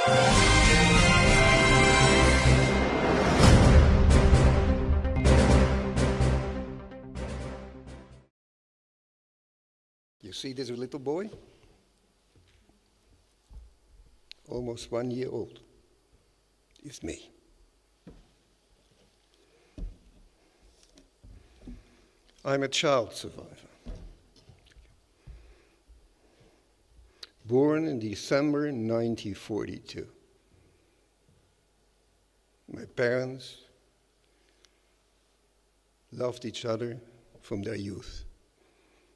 You see this little boy? Almost 1 year old. It's me. I'm a child survivor. Born in December 1942. My parents loved each other from their youth.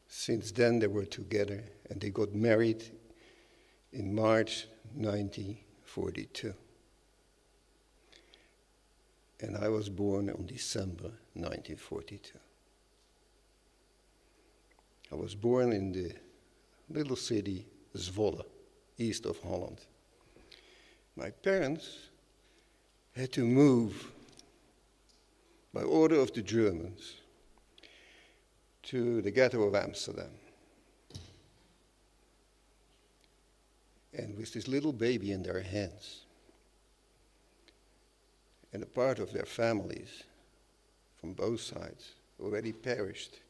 Since then they were together and they got married in March 1942. And I was born on December 1942. I was born in the little city Zwolle, east of Holland. My parents had to move by order of the Germans to the ghetto of Amsterdam. And with this little baby in their hands, and a part of their families from both sides already perished,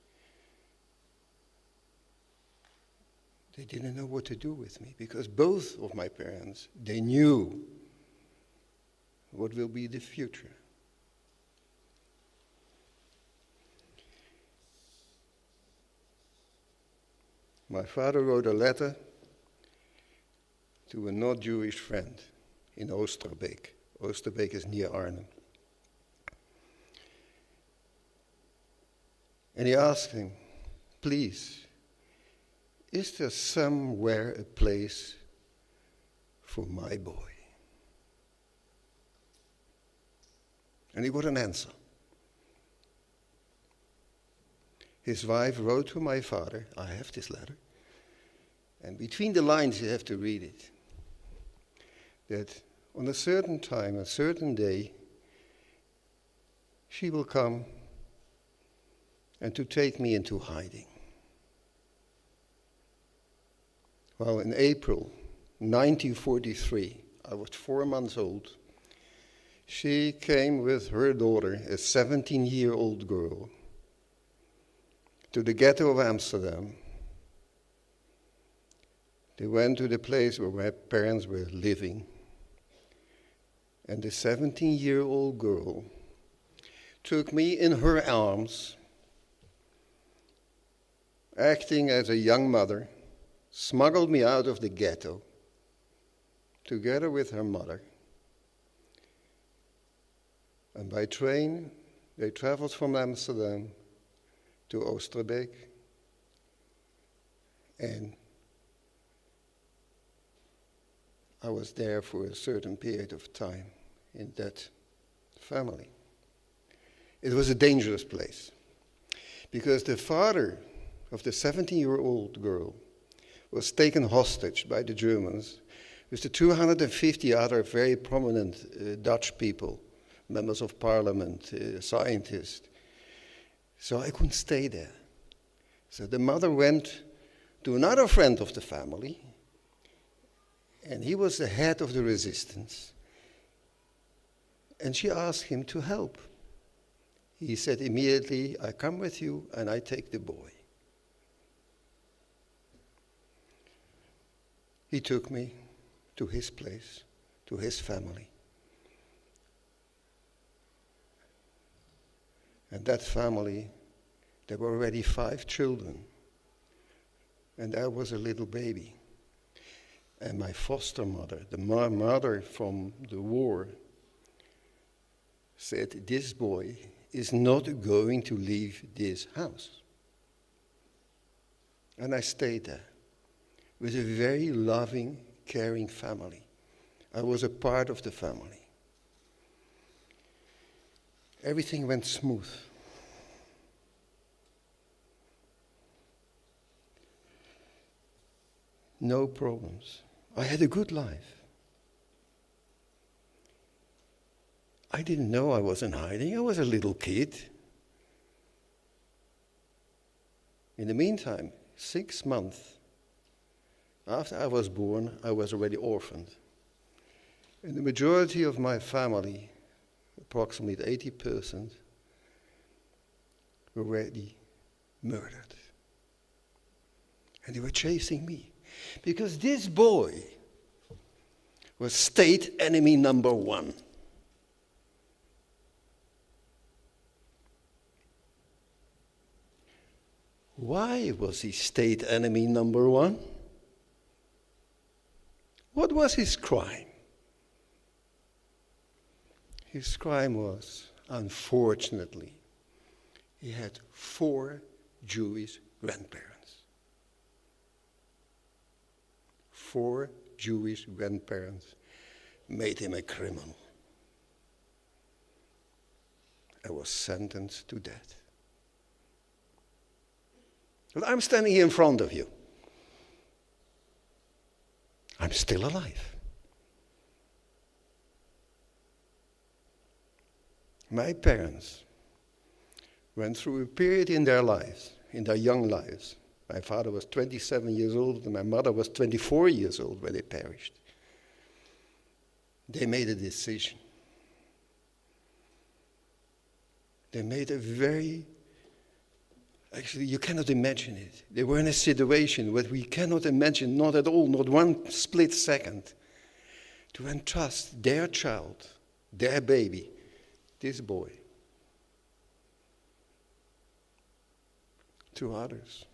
they didn't know what to do with me, because both of my parents, they knew what will be the future. My father wrote a letter to a not Jewish friend in Oosterbeek. Oosterbeek is near Arnhem. And he asked him, please, is there somewhere a place for my boy? And he got an answer. His wife wrote to my father, I have this letter, and between the lines you have to read it, that on a certain time, a certain day, she will come and to take me into hiding. Well, in April 1943, I was 4 months old, she came with her daughter, a 17-year-old girl, to the ghetto of Amsterdam. They went to the place where my parents were living. And the 17-year-old girl took me in her arms, acting as a young mother, smuggled me out of the ghetto, together with her mother. And by train, they traveled from Amsterdam to Oosterbeek, and I was there for a certain period of time in that family. It was a dangerous place, because the father of the 17-year-old girl was taken hostage by the Germans with the 250 other very prominent Dutch people, members of parliament, scientists. So I couldn't stay there. So the mother went to another friend of the family, and he was the head of the resistance. And she asked him to help. He said immediately, I come with you and I take the boy. He took me to his place, to his family. And that family, there were already 5 children. And I was a little baby. And my foster mother, the mother from the war, said, this boy is not going to leave this house. And I stayed there with a very loving, caring family. I was a part of the family. Everything went smooth. No problems. I had a good life. I didn't know I was in hiding. I was a little kid. In the meantime, 6 months after I was born, I was already orphaned. And the majority of my family, approximately 80%, were already murdered. And they were chasing me. Because this boy was state enemy number one. Why was he state enemy number one? What was his crime? His crime was, unfortunately, he had 4 Jewish grandparents. 4 Jewish grandparents made him a criminal and was sentenced to death. But I'm standing here in front of you. I'm still alive. My parents went through a period in their lives, in their young lives. My father was 27 years old and my mother was 24 years old when they perished. They made a decision. They made a actually, you cannot imagine it. They were in a situation that we cannot imagine, not at all, not one split second, to entrust their child, their baby, this boy, to others,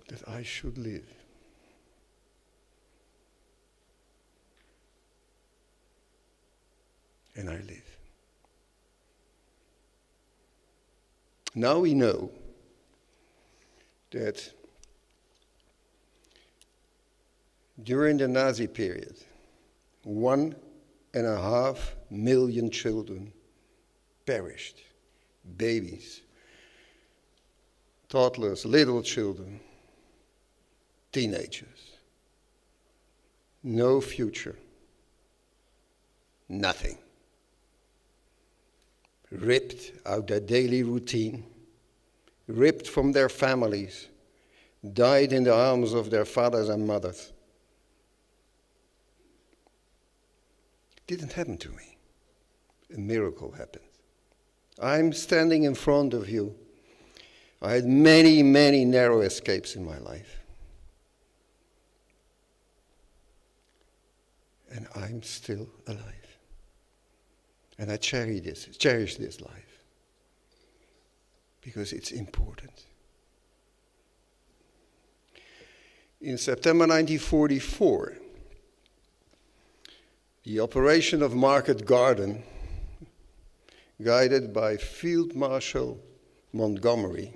that I should live. And I live. Now we know that during the Nazi period, 1.5 million children perished. Babies, toddlers, little children, teenagers. No future. Nothing. Ripped out their daily routine, ripped from their families, died in the arms of their fathers and mothers. It didn't happen to me. A miracle happened. I'm standing in front of you. I had many, many narrow escapes in my life. And I'm still alive. And I cherish this life because it's important. In September 1944, the operation of Market Garden, guided by Field Marshal Montgomery,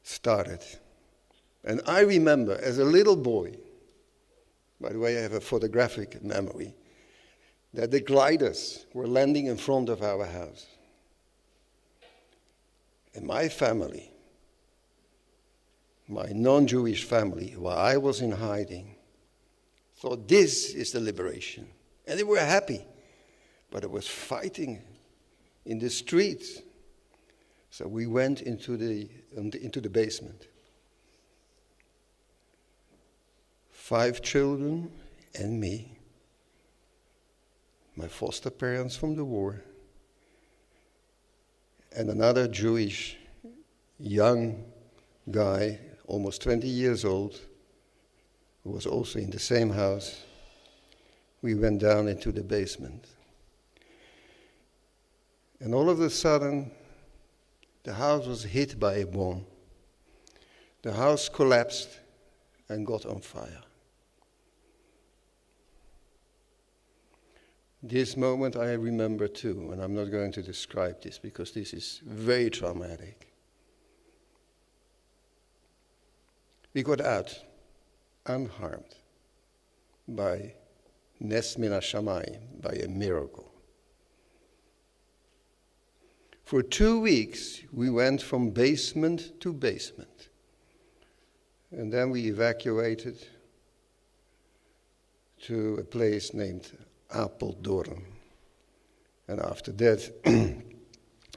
started. And I remember as a little boy, by the way, I have a photographic memory, that the gliders were landing in front of our house. And my family, my non-Jewish family, while I was in hiding, thought this is the liberation. And they were happy, but it was fighting in the streets. So we went into the basement. 5 children and me, my foster parents from the war, and another Jewish young guy, almost 20 years old, who was also in the same house. We went down into the basement. And all of a sudden, the house was hit by a bomb. The house collapsed and got on fire. This moment I remember too, and I'm not going to describe this because this is very traumatic. We got out unharmed by Nes Min HaShamayim, by a miracle. For 2 weeks we went from basement to basement, and then we evacuated to a place named Apeldoorn. And after that,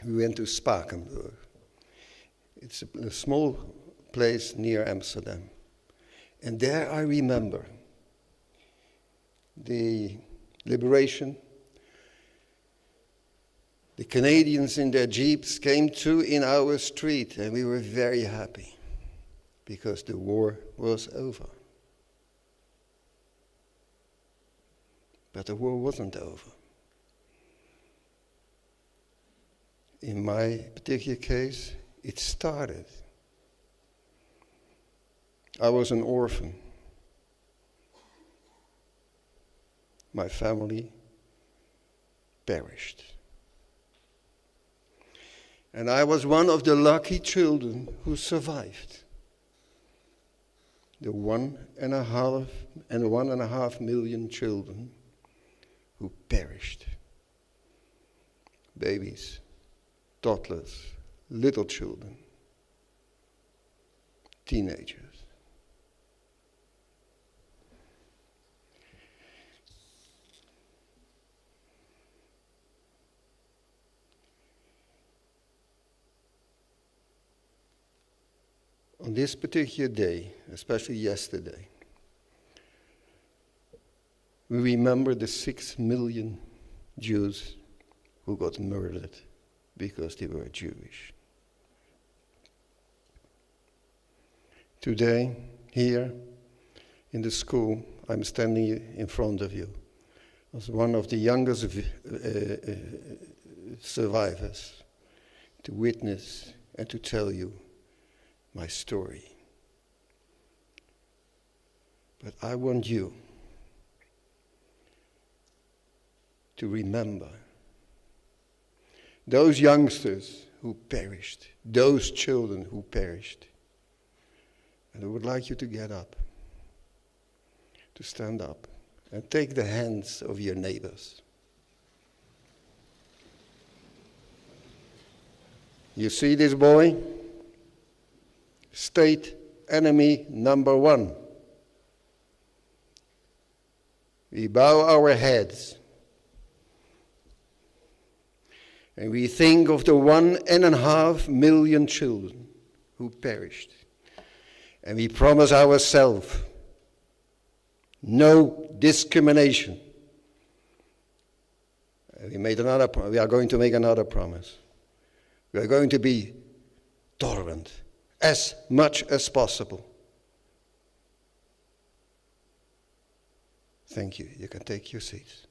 we went to Spakenburg. It's a small place near Amsterdam. And there I remember the liberation. The Canadians in their jeeps came through in our street, and we were very happy because the war was over. But the war wasn't over. In my particular case, it started. I was an orphan. My family perished. And I was one of the lucky children who survived. The 1.5 million children who perished. Babies, toddlers, little children, teenagers. On this particular day, especially yesterday, we remember the 6 million Jews who got murdered because they were Jewish. Today, here in the school, I'm standing in front of you as one of the youngest survivors to witness and to tell you my story. But I want you to remember those youngsters who perished, those children who perished. And I would like you to get up, to stand up, and take the hands of your neighbors. You see this boy? State enemy number 1. We bow our heads and we think of the 1.5 million children who perished. And we promise ourselves no discrimination. We are going to make another promise. We are going to be tolerant as much as possible. Thank you. You can take your seats.